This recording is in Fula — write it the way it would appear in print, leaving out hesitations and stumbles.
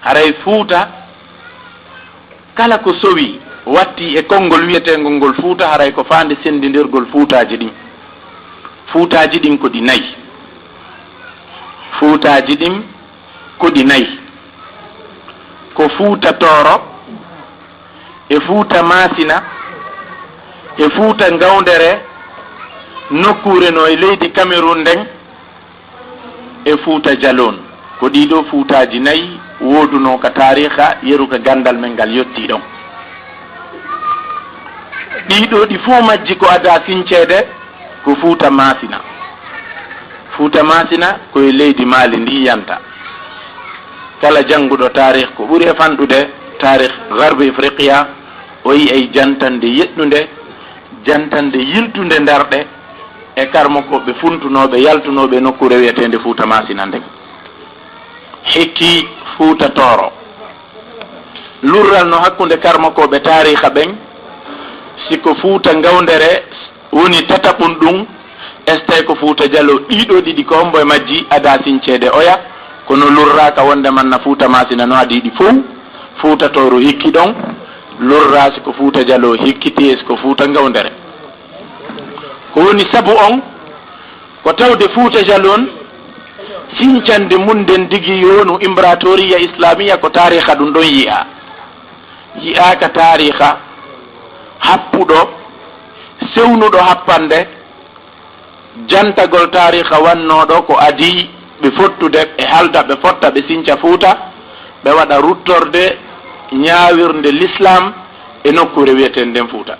haray Fuuta kala ko sowi watti e konngol wiyetegol ngol Fuuta haray ko fande sendidirgol Fuutaji ɗin. Fuutaji ɗin ko ɗi nayi. Fuutaji ɗin ko ɗi nayi. Ko Fuuta Tooro e Fuuta Masina e Fuuta Ngawdere nokkure no e leydi Cameroun nden e Fuuta Jalon. Ko ɗiɗo Fuutaji nayi woduno ka tariha yeru ka gandal men ngal yetti ɗon. Ɗiɗo ɗi fuu majji ko ada sincede ko Fuuta Masina. Fuuta Masina koye leydi Mali ndi yanta. Kala janguɗo tarih ko ɓuri e fanɗude tarih Garbe Afriqiya o yi ay jantande yeɗɗunde, jantande yiltude ndarɗe e karmokoɓe funtunoɓe yaltunoɓe nokkure wiyetende Fuuta Masina nden. Hikki Fuuta Tooro lurral no hakkunde karmokoɓe tariha ɓen siko Fuuta Ngawdere woni tataɓum ɗum estay ko Fuuta Jalo ɗiɗo ɗiɗi ko hombo e majji ada sincede oya kono lurraka wonde manna Fuuta Masina no adi ɗi fof. Fuuta Tooro hikki ɗon lurra siko Fuuta Jalo hikkiti siko Fuuta Ngawdere. Ko woni sabu on ko tawde Fuuta Jalon sincande munden digi yonu imbratoriya islamiya ko tariha ɗum ɗon yi'a ka tariha happuɗo sewnuɗo happande jantagol tariha wannoɗo ko adi ɓe fottude ɓe halda ɓe fotta ɓe sinca Fuuta ɓe waɗa ruttorde ñawirde l'islam e nokkure wiyeten nden Fuuta.